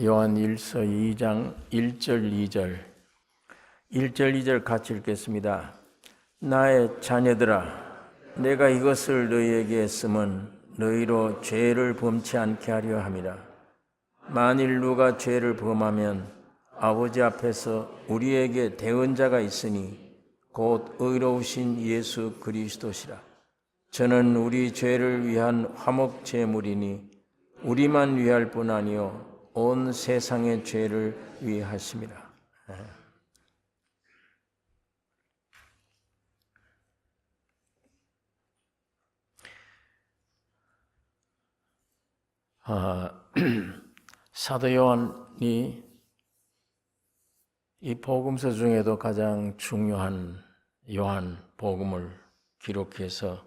요한일서 2장 1절 2절 같이 읽겠습니다. 나의 자녀들아, 내가 이것을 너희에게 쓰면 너희로 죄를 범치 않게 하려 함이라. 만일 누가 죄를 범하면 아버지 앞에서 우리에게 대언자가 있으니 곧 의로우신 예수 그리스도시라. 저는 우리 죄를 위한 화목 제물이니 우리만 위할 뿐 아니요 온 세상의 죄를 위하심이라. 사도 요한이 이 복음서 중에도 가장 중요한 요한 복음을 기록해서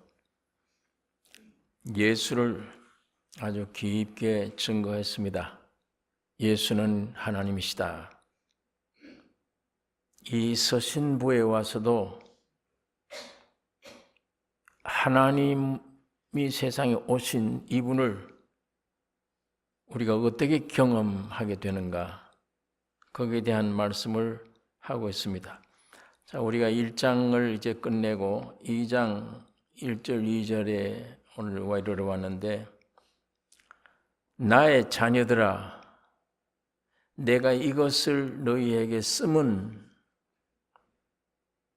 예수를 아주 깊게 증거했습니다. 예수는 하나님이시다. 이 서신부에 와서도 하나님이 세상에 오신 이분을 우리가 어떻게 경험하게 되는가, 거기에 대한 말씀을 하고 있습니다. 자, 우리가 1장을 이제 끝내고 2장 1절 2절에 오늘 이르러 왔는데, 나의 자녀들아, 내가 이것을 너희에게 쓰면,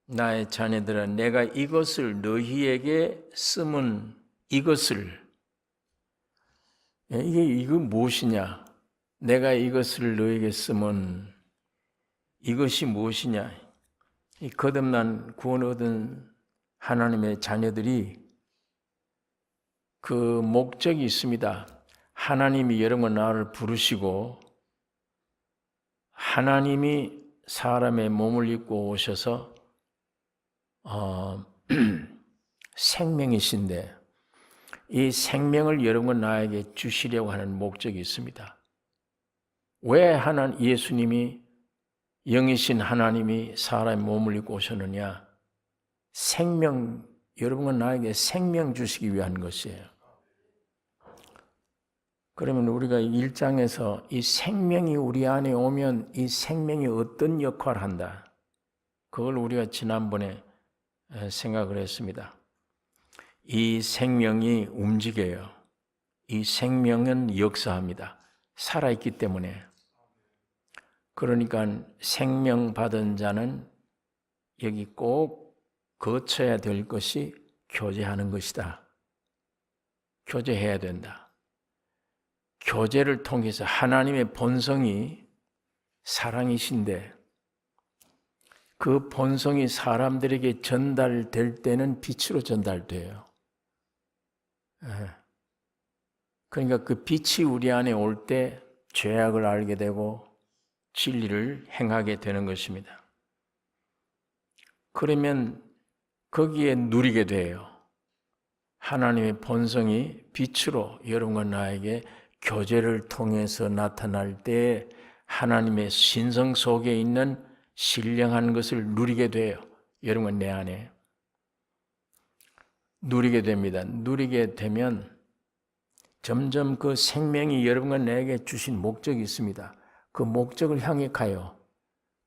나의 자녀들아, 내가 이것을 너희에게 쓰면, 이것을, 이거 무엇이냐? 내가 이것을 너희에게 쓰면 이것이 무엇이냐? 이 거듭난 구원 얻은 하나님의 자녀들이 그 목적이 있습니다. 하나님이 여러분 나를 부르시고 하나님이 사람의 몸을 입고 오셔서 생명이신데 이 생명을 여러분 나에게 주시려고 하는 목적이 있습니다. 왜 예수님이 영이신 하나님이 사람의 몸을 입고 오셨느냐? 여러분과 나에게 생명 주시기 위한 것이에요. 그러면 우리가 1장에서 이 생명이 우리 안에 오면 이 생명이 어떤 역할을 한다, 그걸 우리가 지난번에 생각을 했습니다. 이 생명이 움직여요. 이 생명은 역사합니다. 살아있기 때문에. 그러니까 생명 받은 자는 여기 꼭 거쳐야 될 것이 교제하는 것이다. 교제해야 된다. 교제를 통해서 하나님의 본성이 사랑이신데 그 본성이 사람들에게 전달될 때는 빛으로 전달돼요. 그러니까 그 빛이 우리 안에 올 때 죄악을 알게 되고 진리를 행하게 되는 것입니다. 그러면 거기에 누리게 돼요. 하나님의 본성이 빛으로 여러분과 나에게 교제를 통해서 나타날 때 하나님의 신성 속에 있는 신령한 것을 누리게 돼요. 여러분과 내 안에 누리게 됩니다. 누리게 되면 점점 그 생명이 여러분과 내게 주신 목적이 있습니다. 그 목적을 향해 가요.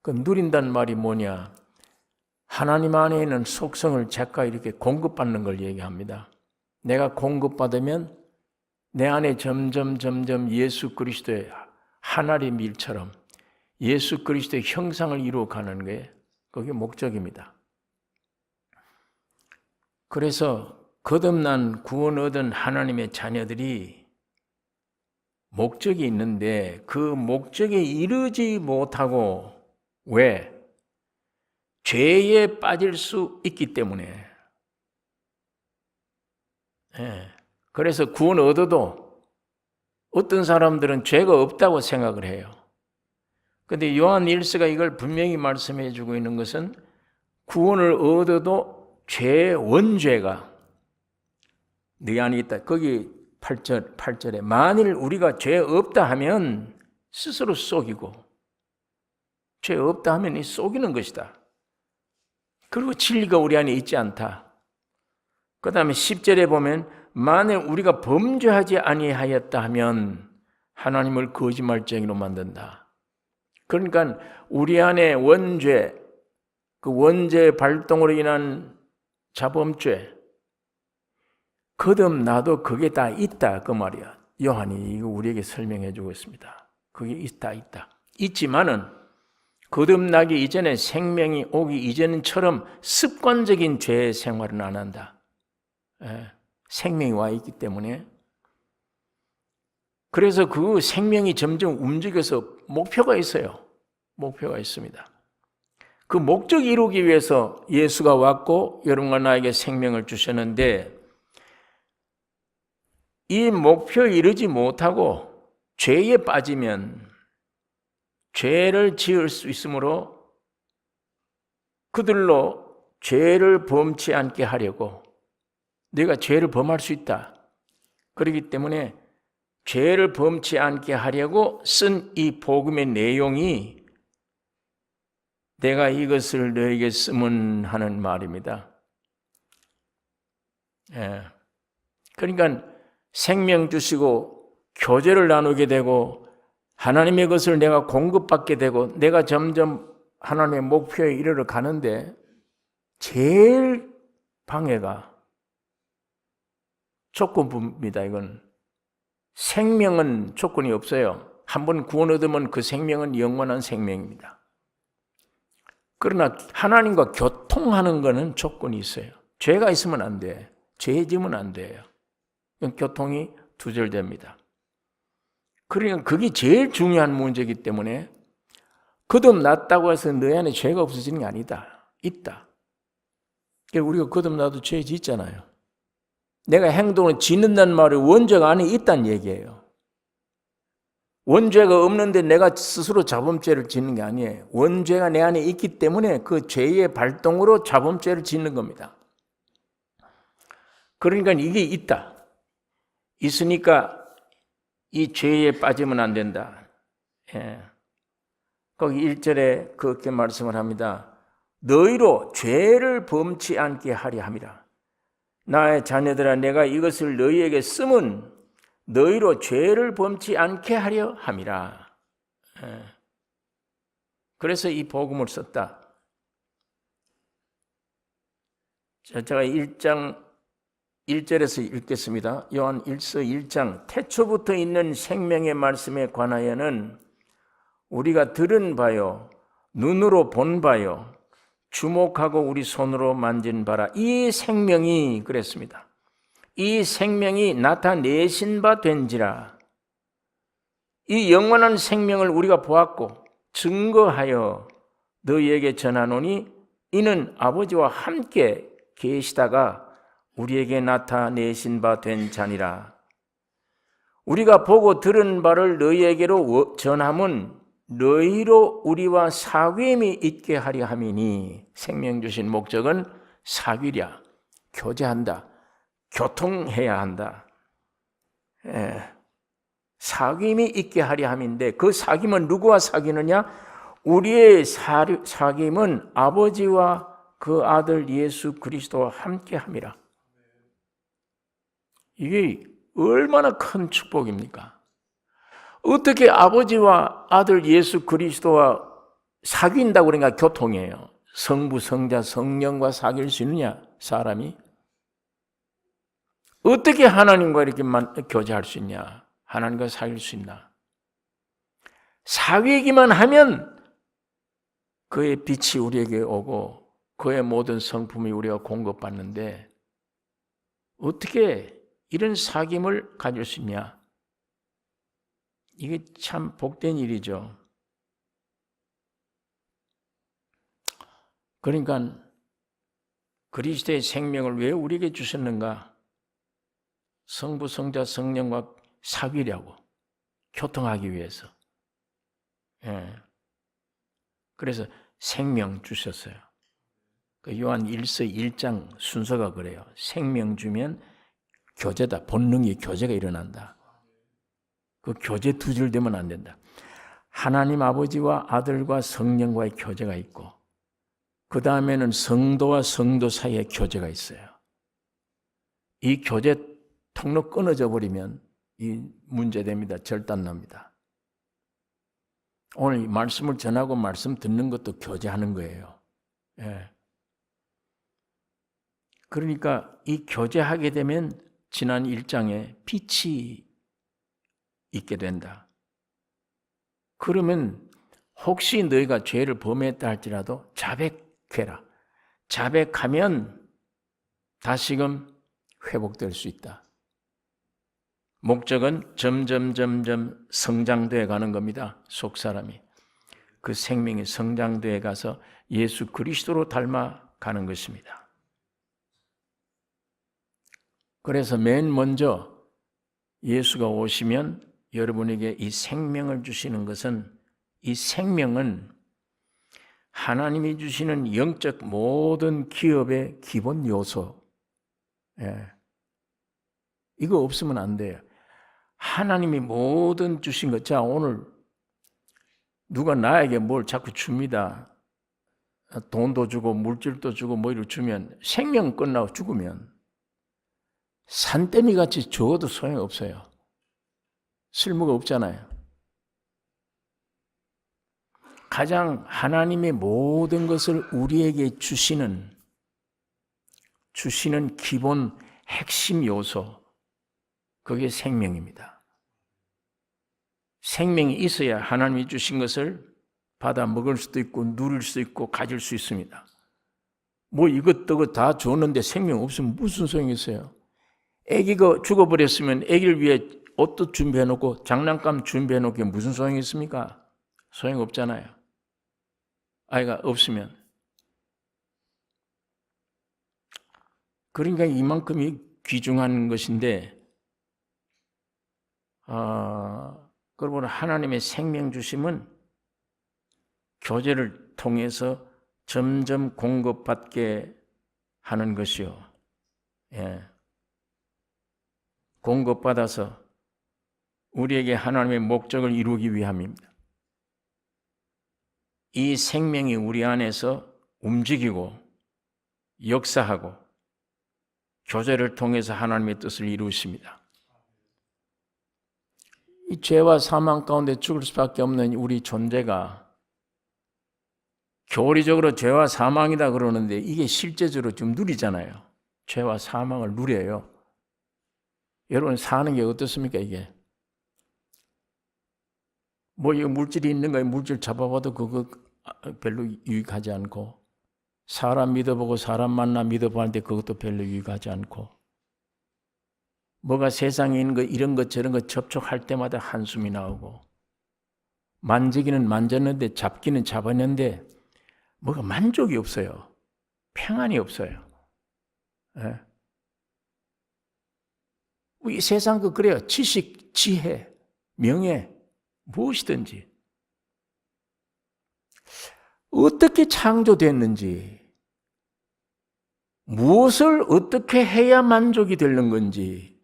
그 누린다는 말이 뭐냐? 하나님 안에 있는 속성을 제가 이렇게 공급받는 걸 얘기합니다. 내가 공급받으면 내 안에 점점 예수 그리스도의 하나님 일처럼 예수 그리스도의 형상을 이루어가는 게 그게 목적입니다. 그래서 거듭난 구원 얻은 하나님의 자녀들이 목적이 있는데 그 목적에 이르지 못하고, 왜? 죄에 빠질 수 있기 때문에. 그래서 구원 얻어도 어떤 사람들은 죄가 없다고 생각을 해요. 그런데 요한 1서가 이걸 분명히 말씀해 주고 있는 것은 구원을 얻어도 죄의 원죄가 네 안에 있다. 거기 8절에 만일 우리가 죄 없다 하면 스스로 속이고, 죄 없다 하면 속이는 것이다. 그리고 진리가 우리 안에 있지 않다. 그 다음에 10절에 보면 만일 우리가 범죄하지 아니하였다 하면 하나님을 거짓말쟁이로 만든다. 그러니까 우리 안에 원죄, 그 원죄의 발동으로 인한 자범죄, 거듭나도 그게 다 있다 그 말이야. 요한이 이거 우리에게 설명해 주고 있습니다. 그게 있다. 있지만은 거듭나기 이전에 생명이 오기 이전처럼 습관적인 죄 생활은 안 한다. 생명이 와 있기 때문에. 그래서 그 생명이 점점 움직여서 목표가 있어요. 목표가 있습니다. 그 목적 이루기 위해서 예수가 왔고 여러분과 나에게 생명을 주셨는데 이 목표에 이르지 못하고 죄에 빠지면 죄를 지을 수 있으므로 그들로 죄를 범치 않게 하려고 내가 죄를 범할 수 있다. 그렇기 때문에 죄를 범치 않게 하려고 쓴 이 복음의 내용이 내가 이것을 너에게 쓰면 하는 말입니다. 그러니까 생명 주시고 교제를 나누게 되고 하나님의 것을 내가 공급받게 되고 내가 점점 하나님의 목표에 이르러 가는데 제일 방해가 조건부입니다. 이건 생명은 조건이 없어요. 한번 구원 얻으면 그 생명은 영원한 생명입니다. 그러나 하나님과 교통하는 것은 조건이 있어요. 죄가 있으면 안 돼. 죄 지으면 안 돼요. 교통이 두절됩니다. 그러니까 그게 제일 중요한 문제이기 때문에 거듭났다고 해서 너희 안에 죄가 없어지는 게 아니다. 있다. 우리가 거듭나도 죄 짓잖아요. 내가 행동을 짓는다는 말이 원죄가 안에 있다는 얘기예요. 원죄가 없는데 내가 스스로 자범죄를 짓는 게 아니에요. 원죄가 내 안에 있기 때문에 그 죄의 발동으로 자범죄를 짓는 겁니다. 그러니까 이게 있다. 있으니까 이 죄에 빠지면 안 된다. 거기 1절에 그렇게 말씀을 합니다. 너희로 죄를 범치 않게 하려 함이라. 나의 자녀들아 내가 이것을 너희에게 쓰면 너희로 죄를 범치 않게 하려 함이라. 그래서 이 복음을 썼다. 제가 1장 1절에서 읽겠습니다. 요한 1서 1장 태초부터 있는 생명의 말씀에 관하여는 우리가 들은 바요 눈으로 본 바요 주목하고 우리 손으로 만진 바라. 이 생명이 그랬습니다. 이 생명이 나타내신 바 된지라. 이 영원한 생명을 우리가 보았고 증거하여 너희에게 전하노니 이는 아버지와 함께 계시다가 우리에게 나타내신 바 된 자니라. 우리가 보고 들은 바를 너희에게로 전함은 너희로 우리와 사귐이 있게 하려 함이니. 생명 주신 목적은 사귀랴, 교제한다, 교통해야 한다. 사귐이 있게 하려 함인데 그 사귐은 누구와 사귀느냐? 우리의 사귐은 아버지와 그 아들 예수 그리스도와 함께 함이라. 이게 얼마나 큰 축복입니까? 어떻게 아버지와 아들 예수 그리스도와 사귄다고 그러니까 교통이에요. 성부, 성자, 성령과 사귈 수 있느냐? 사람이? 어떻게 하나님과 이렇게 교제할 수 있냐? 하나님과 사귈 수 있나? 사귀기만 하면 그의 빛이 우리에게 오고 그의 모든 성품이 우리가 공급받는데 어떻게 이런 사귐을 가질 수 있냐? 이게 참 복된 일이죠. 그러니까 그리스도의 생명을 왜 우리에게 주셨는가? 성부, 성자, 성령과 사귀려고, 교통하기 위해서. 그래서 생명 주셨어요. 그 요한 1서 1장 순서가 그래요. 생명 주면 교제다. 본능이 교제가 일어난다. 그 교제 두절되면 안 된다. 하나님 아버지와 아들과 성령과의 교제가 있고 그 다음에는 성도와 성도 사이의 교제가 있어요. 이 교제 통로 끊어져 버리면 이 문제됩니다. 절단납니다. 오늘 이 말씀을 전하고 말씀 듣는 것도 교제하는 거예요. 예. 그러니까 이 교제하게 되면 지난 1장에 빛이 있게 된다. 그러면 혹시 너희가 죄를 범했다 할지라도 자백해라. 자백하면 다시금 회복될 수 있다. 목적은 점점 성장돼 가는 겁니다. 속사람이. 그 생명이 성장돼 가서 예수 그리스도로 닮아가는 것입니다. 그래서 맨 먼저 예수가 오시면 여러분에게 이 생명을 주시는 것은, 이 생명은 하나님이 주시는 영적 모든 기업의 기본 요소. 예. 이거 없으면 안 돼요. 하나님이 모든 주신 것. 자, 오늘 누가 나에게 뭘 자꾸 줍니다. 돈도 주고 물질도 주고 뭐 이렇게 주면, 생명 끝나고 죽으면 산더미 같이 줘도 소용없어요. 쓸모가 없잖아요. 가장 하나님의 모든 것을 우리에게 주시는 기본 핵심 요소, 그게 생명입니다. 생명이 있어야 하나님이 주신 것을 받아 먹을 수도 있고 누릴 수 있고 가질 수 있습니다. 뭐 이것저것 다 줬는데 생명 없으면 무슨 소용이 있어요? 아기가 죽어버렸으면 아기를 위해 옷도 준비해놓고 장난감 준비해놓기에 무슨 소용이 있습니까? 소용없잖아요. 아이가 없으면. 그러니까 이만큼이 귀중한 것인데, 그러므로 하나님의 생명 주심은 교제를 통해서 점점 공급받게 하는 것이요. 예. 공급받아서 우리에게 하나님의 목적을 이루기 위함입니다. 이 생명이 우리 안에서 움직이고 역사하고 교제를 통해서 하나님의 뜻을 이루십니다. 이 죄와 사망 가운데 죽을 수밖에 없는 우리 존재가 교리적으로 죄와 사망이다 그러는데 이게 실제적으로 좀 누리잖아요. 죄와 사망을 누려요. 여러분 사는 게 어떻습니까 이게? 뭐 이 물질이 있는 거에 물질 잡아봐도 그거 별로 유익하지 않고, 사람 믿어보고 사람 만나 믿어보는데 그것도 별로 유익하지 않고, 뭐가 세상에 있는 거 이런 것 저런 것 접촉할 때마다 한숨이 나오고, 만지기는 만졌는데 잡기는 잡았는데 뭐가 만족이 없어요. 평안이 없어요. 예. 이 세상 그래요. 지식, 지혜, 명예 무엇이든지 어떻게 창조됐는지, 무엇을 어떻게 해야 만족이 되는 건지,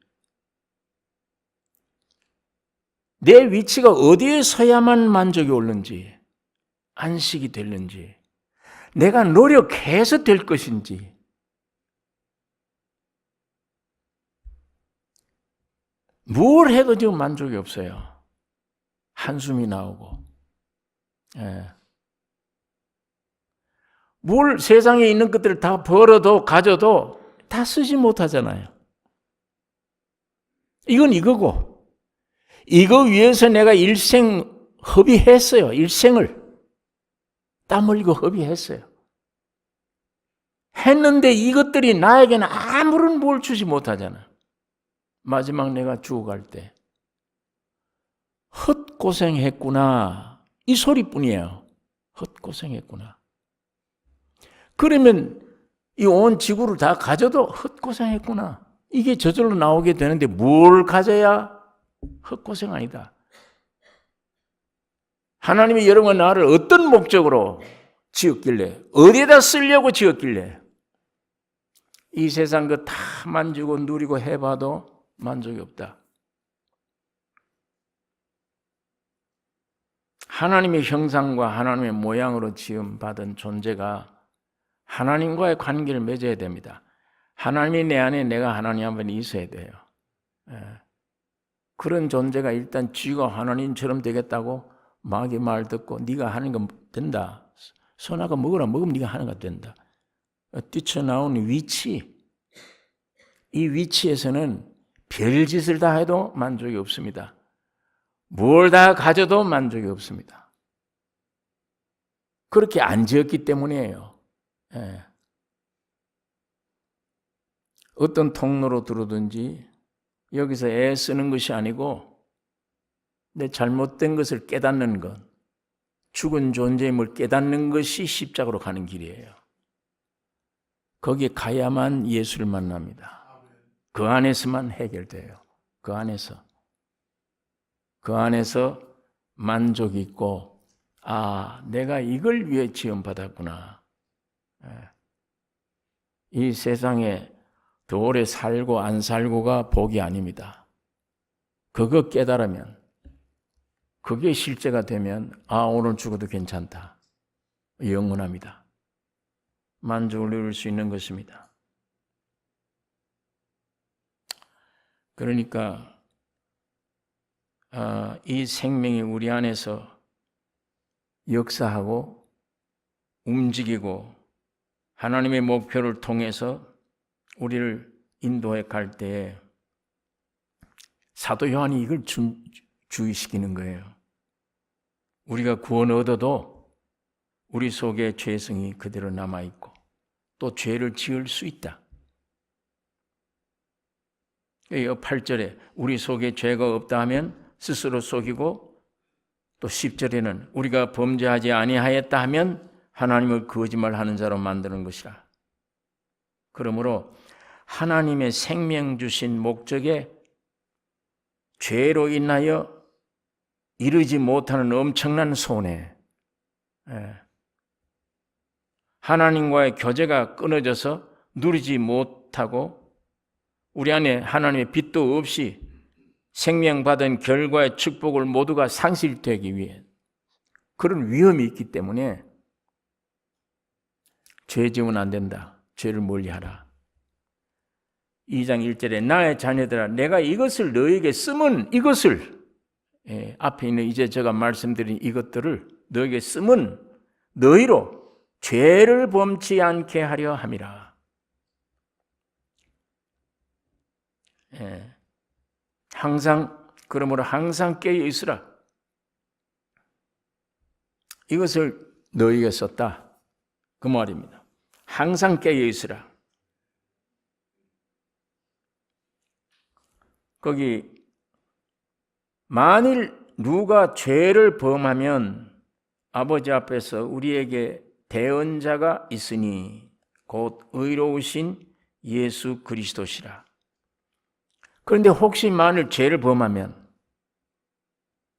내 위치가 어디에 서야만 만족이 오는지, 안식이 되는지, 내가 노력해서 될 것인지, 뭘 해도 지금 만족이 없어요. 한숨이 나오고. 예. 뭘 세상에 있는 것들을 다 벌어도 가져도 다 쓰지 못하잖아요. 이건 이거고, 이거 위해서 내가 일생 허비했어요. 일생을 땀 흘리고 허비했어요. 했는데 이것들이 나에게는 아무런 뭘 주지 못하잖아. 마지막 내가 죽어갈 때 헛고생했구나, 이 소리뿐이에요. 헛고생했구나. 그러면 이 온 지구를 다 가져도 헛고생했구나, 이게 저절로 나오게 되는데, 뭘 가져야 헛고생 아니다. 하나님이 여러분 나를 어떤 목적으로 지었길래, 어디에다 쓰려고 지었길래, 이 세상 거 다 만지고 누리고 해봐도 만족이 없다. 하나님의 형상과 하나님의 모양으로 지음받은 존재가 하나님과의 관계를 맺어야 됩니다. 하나님이 내 안에, 내가 하나님 앞에 있어야 돼요. 그런 존재가 일단 쥐가 하나님처럼 되겠다고 마귀 말 듣고 네가 하는 건 된다. 선악과 먹으라. 먹으면 네가 하는 거 된다. 뛰쳐나온 위치, 이 위치에서는 별짓을 다 해도 만족이 없습니다. 뭘 다 가져도 만족이 없습니다. 그렇게 안 지었기 때문이에요. 예. 어떤 통로로 들어든지 여기서 애 쓰는 것이 아니고 내 잘못된 것을 깨닫는 것, 죽은 존재임을 깨닫는 것이 십자가로 가는 길이에요. 거기에 가야만 예수를 만납니다. 그 안에서만 해결돼요. 그 안에서 만족이 있고, 아, 내가 이걸 위해 지원받았구나. 이 세상에 더 오래 살고 안 살고가 복이 아닙니다. 그거 깨달으면, 그게 실제가 되면, 아, 오늘 죽어도 괜찮다. 영원합니다. 만족을 누릴 수 있는 것입니다. 그러니까 이 생명이 우리 안에서 역사하고 움직이고 하나님의 목표를 통해서 우리를 인도해 갈 때에 사도 요한이 이걸 주의시키는 거예요. 우리가 구원 얻어도 우리 속에 죄성이 그대로 남아있고 또 죄를 지을 수 있다. 8절에 우리 속에 죄가 없다 하면 스스로 속이고, 또 10절에는 우리가 범죄하지 아니하였다 하면 하나님을 거짓말하는 자로 만드는 것이라. 그러므로 하나님의 생명 주신 목적에 죄로 인하여 이루지 못하는 엄청난 손해, 하나님과의 교제가 끊어져서 누리지 못하고 우리 안에 하나님의 빛도 없이 생명받은 결과의 축복을 모두가 상실되기 위해 그런 위험이 있기 때문에 죄 지으면 안 된다. 죄를 멀리하라. 2장 1절에 나의 자녀들아 내가 이것을 너에게 쓰면, 이것을 앞에 있는 이제 제가 말씀드린 이것들을 너에게 쓰면 너희로 죄를 범치 않게 하려 함이라. 그러므로 항상 깨어 있으라. 이것을 너희에게 썼다. 그 말입니다. 항상 깨어 있으라. 거기 만일 누가 죄를 범하면 아버지 앞에서 우리에게 대언자가 있으니 곧 의로우신 예수 그리스도시라. 그런데 혹시 만일 죄를 범하면,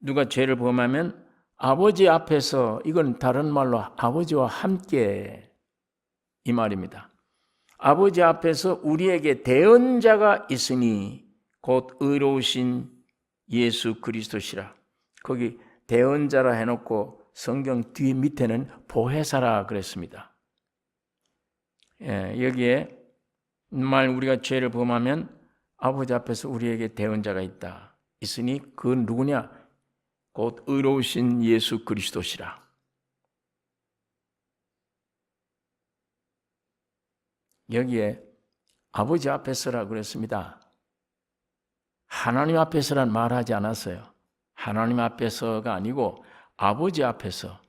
누가 죄를 범하면 아버지 앞에서, 이건 다른 말로 아버지와 함께 이 말입니다. 아버지 앞에서 우리에게 대언자가 있으니 곧 의로우신 예수 그리스도시라. 거기 대언자라 해놓고 성경 뒤 밑에는 보혜사라 그랬습니다. 여기에 만일 우리가 죄를 범하면 아버지 앞에서 우리에게 대언자가 있으니 그건 누구냐? 곧 의로우신 예수 그리스도시라. 여기에 아버지 앞에서라 그랬습니다. 하나님 앞에서란 말하지 않았어요. 하나님 앞에서가 아니고 아버지 앞에서.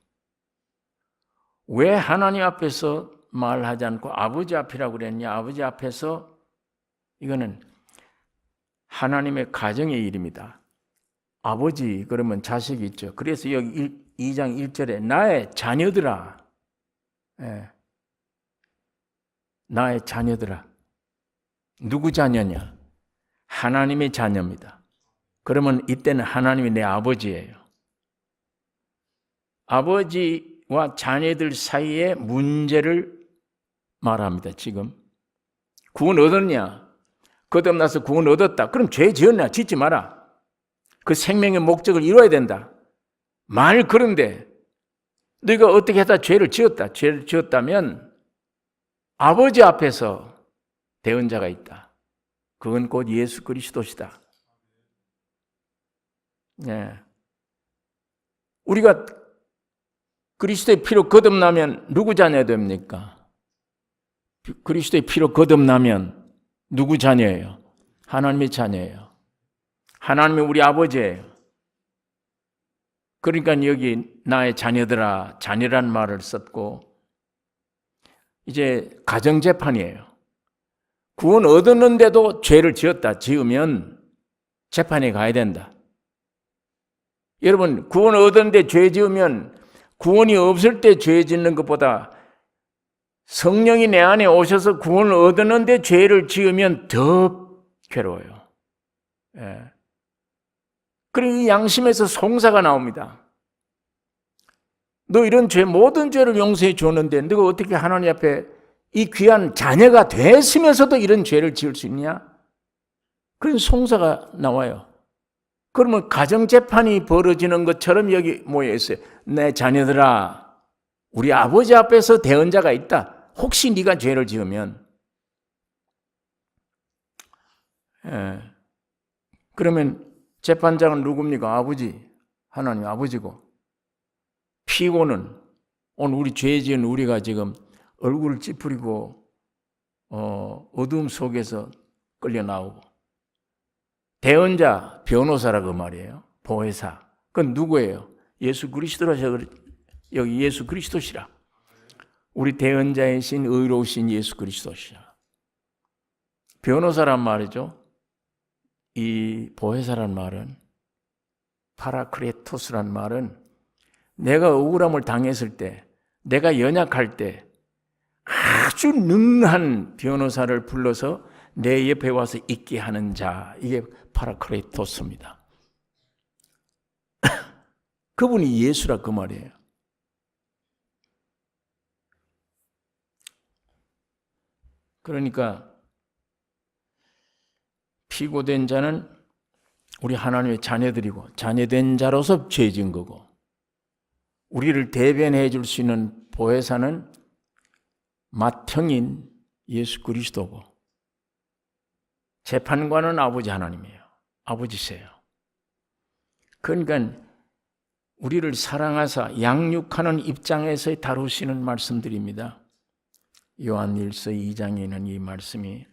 왜 하나님 앞에서 말하지 않고 아버지 앞이라고 그랬냐? 아버지 앞에서, 이거는 하나님의 가정의 일입니다. 아버지 그러면 자식이 있죠. 그래서 여기 2장 1절에 나의 자녀들아, 나의 자녀들아. 누구 자녀냐? 하나님의 자녀입니다. 그러면 이때는 하나님이 내 아버지예요. 아버지와 자녀들 사이의 문제를 말합니다. 지금 구원 얻었냐? 거듭나서 구원 얻었다. 그럼 죄 지었냐? 짓지 마라. 그 생명의 목적을 이루어야 된다. 만일 그런데 너희가 어떻게 하다 죄를 지었다면 아버지 앞에서 대언자가 있다. 그건 곧 예수 그리스도시다. 예. 우리가 그리스도의 피로 거듭나면 누구 자녀 됩니까? 그리스도의 피로 거듭나면 누구 자녀예요? 하나님의 자녀예요. 하나님이 우리 아버지예요. 그러니까 여기 나의 자녀들아, 자녀란 말을 썼고, 이제 가정재판이에요. 구원 얻었는데도 죄를 지으면 재판에 가야 된다. 여러분, 구원 얻었는데 죄 지으면 구원이 없을 때 죄 짓는 것보다 성령이 내 안에 오셔서 구원을 얻었는데 죄를 지으면 더 괴로워요. 예. 그리고 이 양심에서 송사가 나옵니다. 너 이런 죄, 모든 죄를 용서해 줬는데 너가 어떻게 하나님 앞에 이 귀한 자녀가 됐으면서도 이런 죄를 지을 수 있냐? 그런 송사가 나와요. 그러면 가정재판이 벌어지는 것처럼 여기 모여 있어요. 내 자녀들아, 우리 아버지 앞에서 대언자가 있다. 혹시 네가 죄를 지으면. 예. 그러면 재판장은 누굽니까? 아버지. 하나님 아버지고. 피고는 오늘 우리 죄 지은 우리가 지금 얼굴을 찌푸리고 어두움 속에서 끌려 나오고. 대언자, 변호사라고 말이에요. 보혜사. 그건 누구예요? 예수 그리스도라. 여기 예수 그리스도시라. 우리 대언자이신 의로우신 예수 그리스도시라. 변호사란 말이죠. 이 보혜사란 말은, 파라크레토스란 말은 내가 억울함을 당했을 때, 내가 연약할 때 아주 능한 변호사를 불러서 내 옆에 와서 있게 하는 자, 이게 파라크레토스입니다. 그분이 예수라 그 말이에요. 그러니까 피고된 자는 우리 하나님의 자녀들이고, 자녀된 자로서 죄 지은 거고, 우리를 대변해 줄 수 있는 보혜사는 맏형인 예수 그리스도고, 재판관은 아버지 하나님이에요. 아버지세요. 그러니까 우리를 사랑하사 양육하는 입장에서 다루시는 말씀들입니다. 요한일서 2장에 있는 이 말씀이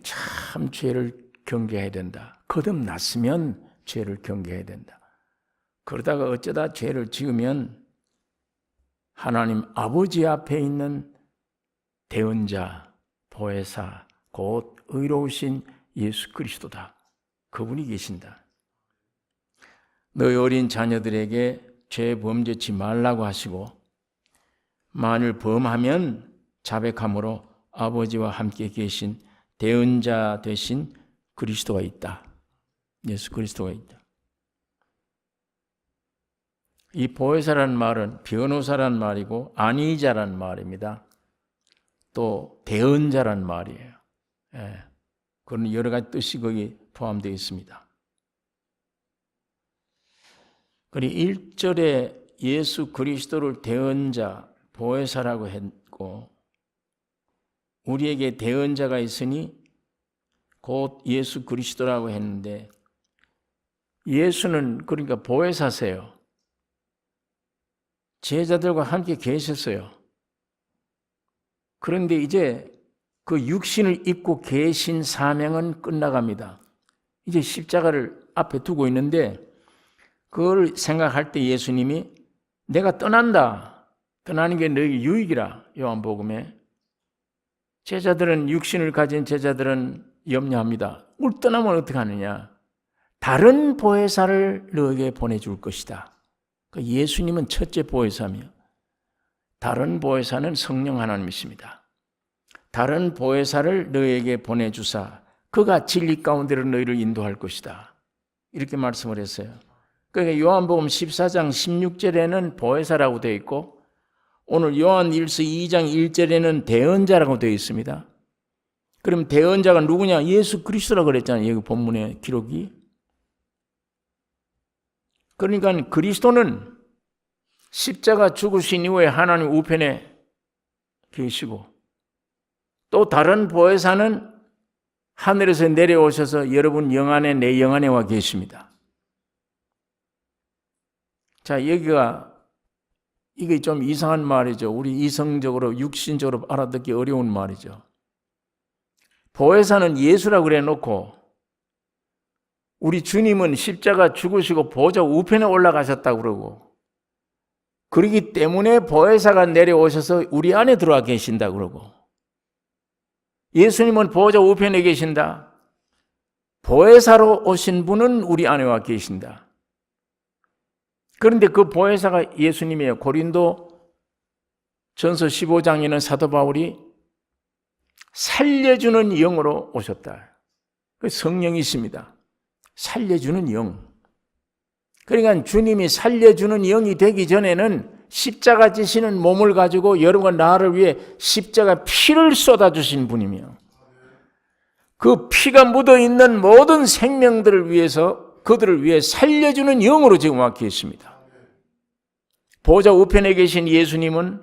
참 죄를 경계해야 된다. 거듭났으면 죄를 경계해야 된다. 그러다가 어쩌다 죄를 지으면 하나님 아버지 앞에 있는 대언자, 보혜사, 곧 의로우신 예수 그리스도다. 그분이 계신다. 너희 어린 자녀들에게 죄 범죄치 말라고 하시고, 만일 범하면 자백함으로 아버지와 함께 계신 대언자 되신 그리스도가 있다. 예수 그리스도가 있다. 이 보혜사라는 말은 변호사란 말이고 안위자란 말입니다. 또 대언자란 말이에요. 예. 그런 여러 가지 뜻이 거기 포함되어 있습니다. 그리고 1절에 예수 그리스도를 대언자, 보혜사라고 했고, 우리에게 대언자가 있으니 곧 예수 그리스도라고 했는데, 예수는 그러니까 보혜사세요. 제자들과 함께 계셨어요. 그런데 이제 그 육신을 입고 계신 사명은 끝나갑니다. 이제 십자가를 앞에 두고 있는데, 그걸 생각할 때 예수님이 내가 떠난다. 떠나는 게 너에게 유익이라. 요한복음에. 제자들은, 육신을 가진 제자들은 염려합니다. 우리 떠나면 어떻게 하느냐. 다른 보혜사를 너에게 보내줄 것이다. 예수님은 첫째 보혜사며, 다른 보혜사는 성령 하나님이십니다. 다른 보혜사를 너에게 보내주사 그가 진리 가운데로 너희를 인도할 것이다. 이렇게 말씀을 했어요. 그러니까 요한복음 14장 16절에는 보혜사라고 되어 있고, 오늘 요한일서 2장 1절에는 대언자라고 되어 있습니다. 그럼 대언자가 누구냐? 예수 그리스도라고 그랬잖아요. 여기 본문의 기록이. 그러니까 그리스도는 십자가 죽으신 이후에 하나님 우편에 계시고, 또 다른 보혜사는 하늘에서 내려오셔서 여러분 영 안에, 내 영 안에 와 계십니다. 자, 이게 좀 이상한 말이죠. 우리 이성적으로, 육신적으로 알아듣기 어려운 말이죠. 보혜사는 예수라고 그래 놓고 우리 주님은 십자가 죽으시고 보좌 우편에 올라가셨다고 그러고, 그러기 때문에 보혜사가 내려오셔서 우리 안에 들어와 계신다 그러고, 예수님은 보좌 우편에 계신다. 보혜사로 오신 분은 우리 안에 와 계신다. 그런데 그 보혜사가 예수님이에요. 고린도 전서 15장에는 사도 바울이 살려주는 영으로 오셨다. 그 성령이십니다. 살려주는 영. 그러니까 주님이 살려주는 영이 되기 전에는 십자가 지시는 몸을 가지고 여러분과 나를 위해 십자가 피를 쏟아주신 분이며, 그 피가 묻어있는 모든 생명들을 위해서, 그들을 위해 살려주는 영으로 지금 와 계십니다. 보좌 우편에 계신 예수님은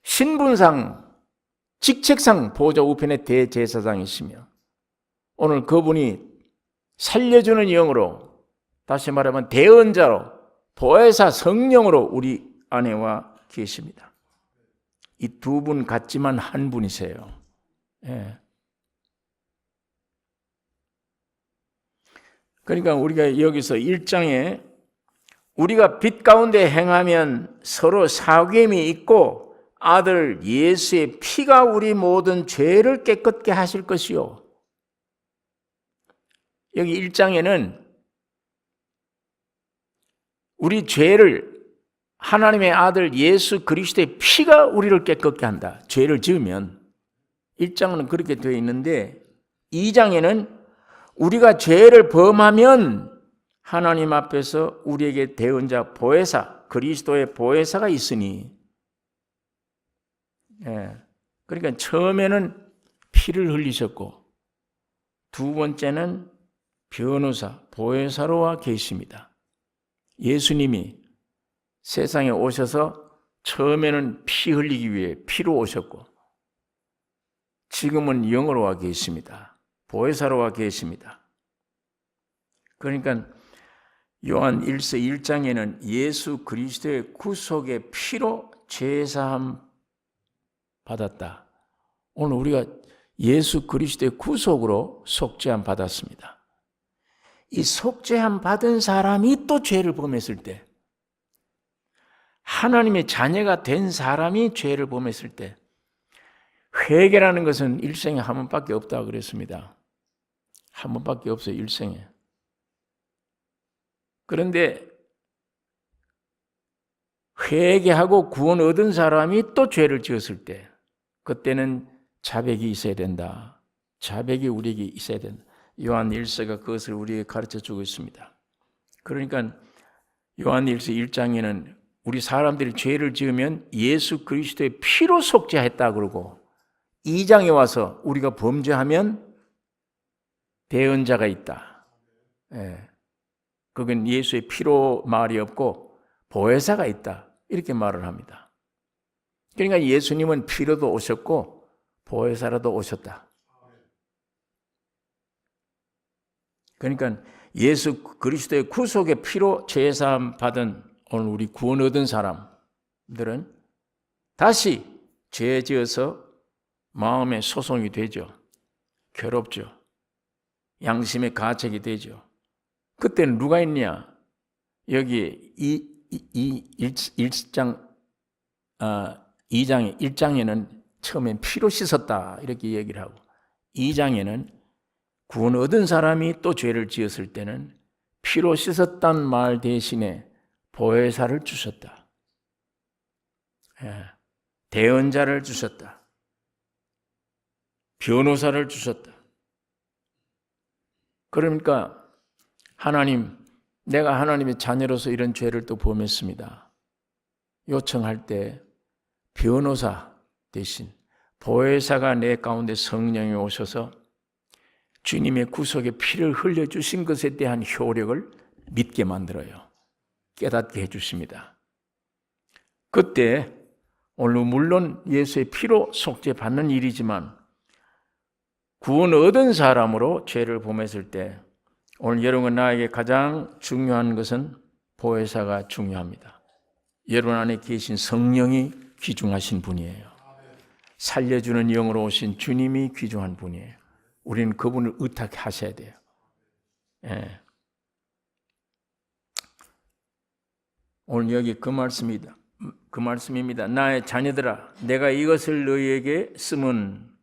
신분상, 직책상 보좌 우편의 대제사장이시며, 오늘 그분이 살려주는 영으로, 다시 말하면 대언자로, 보혜사 성령으로 우리 안에 와 계십니다. 이 두 분 같지만 한 분이세요. 예. 그러니까 우리가 여기서 1장에 우리가 빛 가운데 행하면 서로 사귐이 있고 아들 예수의 피가 우리 모든 죄를 깨끗게 하실 것이요. 여기 1장에는 우리 죄를, 하나님의 아들 예수 그리스도의 피가 우리를 깨끗게 한다. 죄를 지으면. 1장은 그렇게 되어 있는데 2장에는 우리가 죄를 범하면 하나님 앞에서 우리에게 대언자 보혜사, 그리스도의 보혜사가 있으니, 그러니까 처음에는 피를 흘리셨고 두 번째는 변호사, 보혜사로 와 계십니다. 예수님이 세상에 오셔서 처음에는 피 흘리기 위해 피로 오셨고 지금은 영으로 와 계십니다. 보혜사로 와 계십니다. 그러니까 요한 1서 1장에는 예수 그리스도의 구속의 피로 죄사함 받았다. 오늘 우리가 예수 그리스도의 구속으로 속죄함 받았습니다. 이 속죄함 받은 사람이 또 죄를 범했을 때, 하나님의 자녀가 된 사람이 죄를 범했을 때, 회개라는 것은 일생에 한 번밖에 없다고 그랬습니다. 한 번밖에 없어요, 일생에. 그런데 회개하고 구원 얻은 사람이 또 죄를 지었을 때, 그때는 자백이 있어야 된다. 자백이 우리에게 있어야 된다. 요한 1서가 그것을 우리에게 가르쳐주고 있습니다. 그러니까 요한 1서 1장에는 우리 사람들이 죄를 지으면 예수 그리스도의 피로 속죄했다 그러고, 2장에 와서 우리가 범죄하면 대언자가 있다. 그건 예수의 피로 말이 없고 보혜사가 있다. 이렇게 말을 합니다. 그러니까 예수님은 피로도 오셨고 보혜사로도 오셨다. 그러니까 예수 그리스도의 구속의 피로 죄사함 받은 오늘 우리 구원 얻은 사람들은 다시 죄 지어서 마음에 소송이 되죠. 괴롭죠. 양심의 가책이 되죠. 그때는 누가 있냐? 여기 1장에는 처음엔 피로 씻었다 이렇게 얘기를 하고, 2장에는 구원 얻은 사람이 또 죄를 지었을 때는 피로 씻었단 말 대신에 보혜사를 주셨다. 대언자를 주셨다. 변호사를 주셨다. 그러니까 하나님, 내가 하나님의 자녀로서 이런 죄를 또 범했습니다. 요청할 때 변호사 대신 보혜사가 내 가운데 성령이 오셔서 주님의 구속의 피를 흘려주신 것에 대한 효력을 믿게 만들어요. 깨닫게 해주십니다. 그때 오늘 물론 예수의 피로 속죄받는 일이지만 구원 얻은 사람으로 죄를 범했을 때 오늘 여러분과 나에게 가장 중요한 것은 보혜사가 중요합니다. 여러분 안에 계신 성령이 귀중하신 분이에요. 살려주는 영으로 오신 주님이 귀중한 분이에요. 우리는 그분을 의탁하셔야 돼요. 예. 오늘 여기 그 말씀입니다. 나의 자녀들아, 내가 이것을 너희에게 쓰면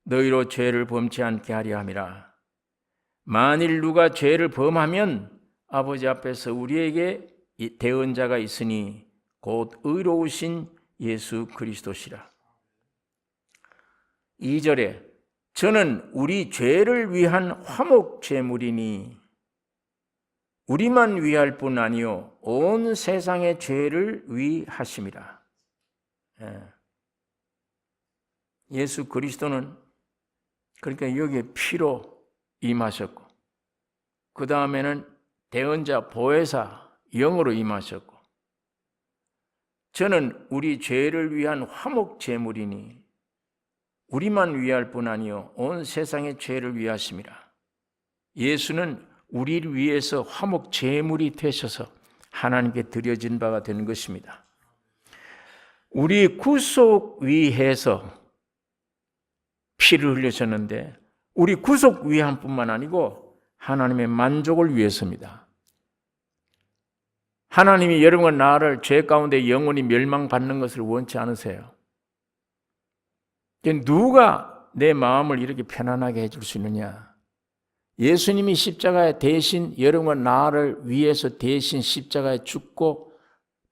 너희로 죄를 범치 않게 하려 함이라. 만일 누가 죄를 범하면 아버지 앞에서 우리에게 대언자가 있으니 곧 의로우신 예수 그리스도시라. 2절에 저는 우리 죄를 위한 화목 제물이니 우리만 위할 뿐 아니요 온 세상의 죄를 위하심이라. 예수 그리스도는 그러니까 여기에 피로 임하셨고 그 다음에는 대언자 보혜사 영으로 임하셨고 저는 우리 죄를 위한 화목 제물이니 우리만 위할 뿐 아니요 온 세상의 죄를 위하심이라. 예수는 우리를 위해서 화목 제물이 되셔서 하나님께 드려진 바가 되는 것입니다. 우리 구속 위해서 피를 흘리셨는데 우리 구속 위함뿐만 아니고 하나님의 만족을 위해서입니다. 하나님이 여러분과 나를 죄 가운데 영원히 멸망받는 것을 원치 않으세요. 누가 내 마음을 이렇게 편안하게 해줄 수 있느냐? 예수님이 십자가에 대신 여러분과 나를 위해서 대신 십자가에 죽고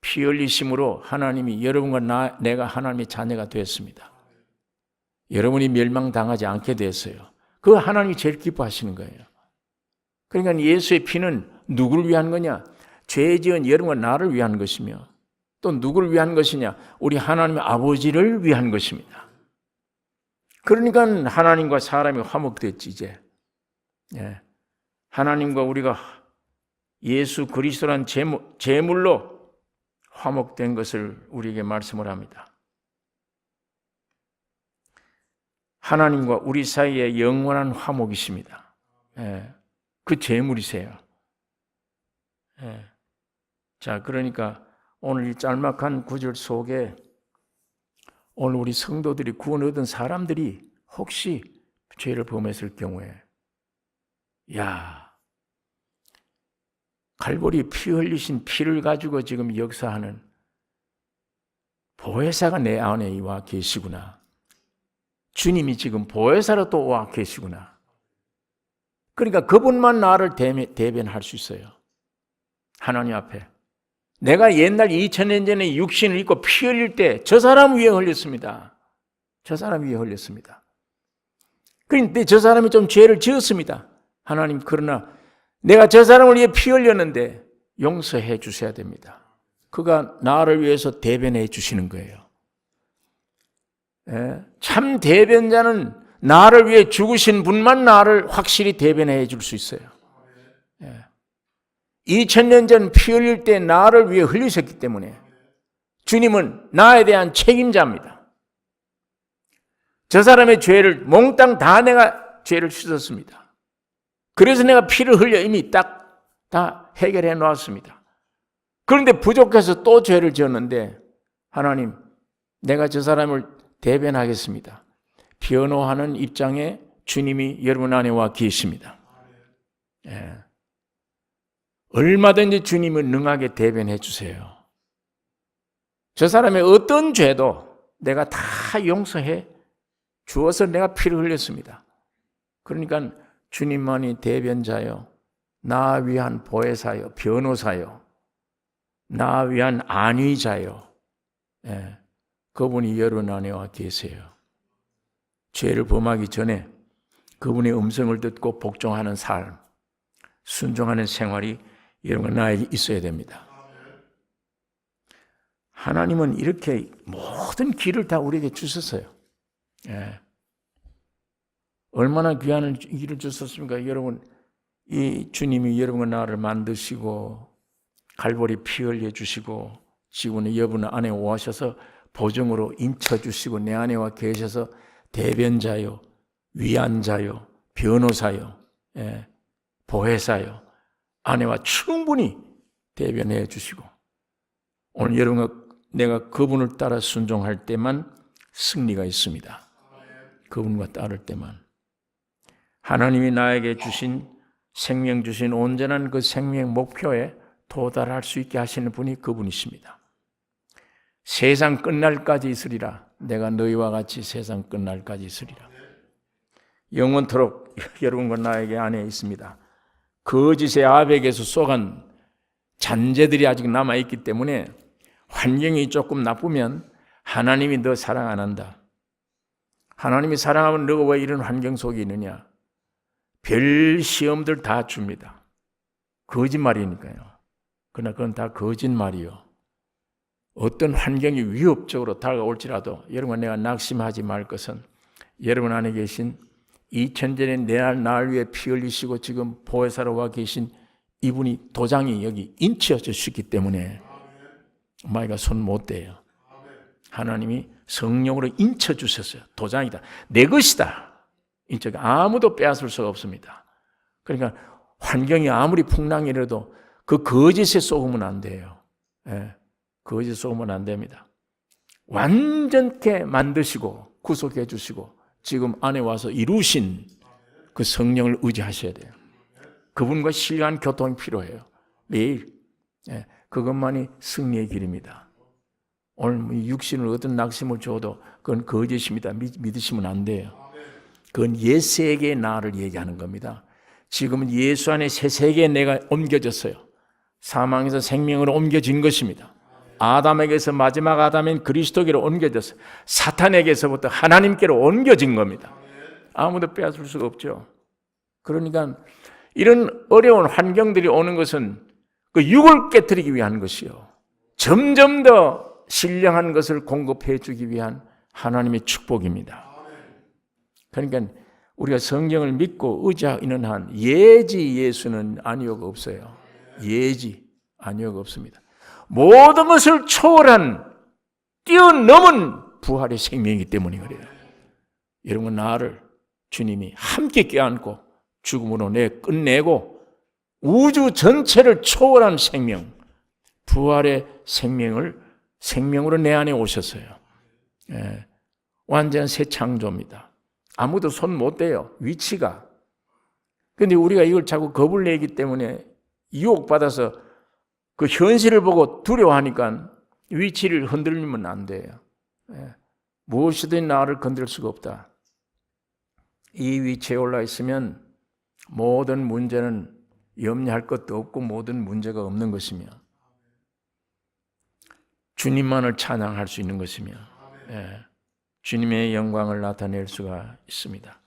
피 흘리심으로 하나님이 여러분과 내가 하나님의 자녀가 되었습니다. 여러분이 멸망당하지 않게 됐어요. 그거 하나님이 제일 기뻐하시는 거예요. 그러니까 예수의 피는 누구를 위한 거냐? 죄 지은 여러분과 나를 위한 것이며 또 누구를 위한 것이냐? 우리 하나님의 아버지를 위한 것입니다. 그러니까 하나님과 사람이 화목됐지 이제. 예. 하나님과 우리가 예수 그리스도란 제물로 화목된 것을 우리에게 말씀을 합니다. 하나님과 우리 사이에 영원한 화목이십니다. 예. 그 제물이세요. 예. 자, 그러니까 오늘 이 짤막한 구절 속에 오늘 우리 성도들이 구원 얻은 사람들이 혹시 죄를 범했을 경우에 갈보리 피 흘리신 피를 가지고 지금 역사하는 보혜사가 내 안에 와 계시구나. 주님이 지금 보혜사로 또 와 계시구나. 그러니까 그분만 나를 대변할 수 있어요. 하나님 앞에. 내가 옛날 2000년 전에 육신을 입고 피 흘릴 때 저 사람 위에 흘렸습니다. 저 사람 위에 흘렸습니다. 그런데 저 사람이 좀 죄를 지었습니다. 하나님, 그러나 내가 저 사람을 위해 피 흘렸는데 용서해 주셔야 됩니다. 그가 나를 위해서 대변해 주시는 거예요. 예? 참 대변자는 나를 위해 죽으신 분만 나를 확실히 대변해 줄 수 있어요. 예. 2000년 전 피 흘릴 때 나를 위해 흘리셨기 때문에 주님은 나에 대한 책임자입니다. 저 사람의 죄를 몽땅 다 내가 죄를 씻었습니다. 그래서 내가 피를 흘려 이미 딱 다 해결해 놓았습니다. 그런데 부족해서 또 죄를 지었는데 하나님, 내가 저 사람을 대변하겠습니다. 변호하는 입장에 주님이 여러분 안에 와 계십니다. 예. 얼마든지 주님은 능하게 대변해 주세요. 저 사람의 어떤 죄도 내가 다 용서해 주어서 내가 피를 흘렸습니다. 그러니까 주님만이 대변자요, 나 위한 보혜사요, 변호사요, 나 위한 안위자요. 예, 그분이 여러분 안에 와 계세요. 죄를 범하기 전에 그분의 음성을 듣고 복종하는 삶, 순종하는 생활이 여러분 나에게 있어야 됩니다. 하나님은 이렇게 모든 길을 다 우리에게 주셨어요. 예. 얼마나 귀한 길을 주셨습니까? 여러분, 이 주님이 여러분과 나를 만드시고 갈보리 피 흘려 주시고 지구는 여러분 안에 오셔서 보증으로 인쳐 주시고 내 안에 와 계셔서 대변자요, 위안자요, 변호사요, 예, 보혜사요, 아내와 충분히 대변해 주시고 오늘 여러분과 내가 그분을 따라 순종할 때만 승리가 있습니다. 그분과 따를 때만. 하나님이 나에게 주신 생명 주신 온전한 그 생명 목표에 도달할 수 있게 하시는 분이 그분이십니다. 세상 끝날까지 있으리라. 내가 너희와 같이 세상 끝날까지 있으리라. 영원토록 여러분과 나에게 안에 있습니다. 거짓의 아백에서 쏘간 잔재들이 아직 남아있기 때문에 환경이 조금 나쁘면 하나님이 너 사랑 안 한다. 하나님이 사랑하면 너가 왜 이런 환경 속에 있느냐. 별 시험들 다 줍니다. 거짓말이니까요. 그러나 그건 다 거짓말이요. 어떤 환경이 위협적으로 다가올지라도 여러분 내가 낙심하지 말 것은 여러분 안에 계신 2000년에 날 위해 피 흘리시고 지금 보혜사로 와 계신 이분이 도장이 여기 인치어져 있기 때문에 마이가 손 못 대요. 하나님이 성령으로 인쳐 주셨어요. 도장이다. 내 것이다. 인적 아무도 빼앗을 수가 없습니다. 그러니까 환경이 아무리 풍랑이라도 그 거짓에 쏘으면 안 돼요. 예, 거짓에 쏘으면 안 됩니다. 완전케 만드시고 구속해 주시고 지금 안에 와서 이루신 그 성령을 의지하셔야 돼요. 그분과 신뢰한 교통이 필요해요. 매일. 예, 그것만이 승리의 길입니다. 오늘 육신을 어떤 낙심을 줘도 그건 거짓입니다. 믿으시면 안 돼요. 그건 옛 세계의 나를 얘기하는 겁니다. 지금은 예수 안에 새 세계에 내가 옮겨졌어요. 사망에서 생명으로 옮겨진 것입니다. 아담에게서 마지막 아담인 그리스도께로 옮겨졌어요. 사탄에게서부터 하나님께로 옮겨진 겁니다. 아무도 빼앗을 수가 없죠. 그러니까 이런 어려운 환경들이 오는 것은 그 육을 깨뜨리기 위한 것이요. 점점 더 신령한 것을 공급해 주기 위한 하나님의 축복입니다. 그러니까 우리가 성경을 믿고 의지하는 한 예지 예수는 아니오가 없어요. 예지 아니오가 없습니다. 모든 것을 초월한 뛰어넘은 부활의 생명이기 때문에 그래요. 여러분 나를 주님이 함께 껴안고 죽음으로 끝내고 우주 전체를 초월한 생명, 부활의 생명으로 내 안에 오셨어요. 예, 완전 새 창조입니다. 아무도 손 못 대요. 위치가. 그런데 우리가 이걸 자꾸 겁을 내기 때문에 유혹받아서 그 현실을 보고 두려워하니까 위치를 흔들리면 안 돼요. 예. 무엇이든 나를 건들 수가 없다. 이 위치에 올라 있으면 모든 문제는 염려할 것도 없고 모든 문제가 없는 것이며 주님만을 찬양할 수 있는 것이며 예. 주님의 영광을 나타낼 수가 있습니다.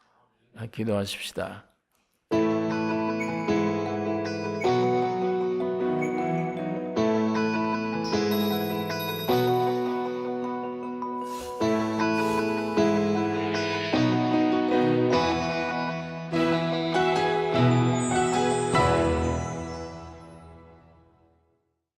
기도하십시다.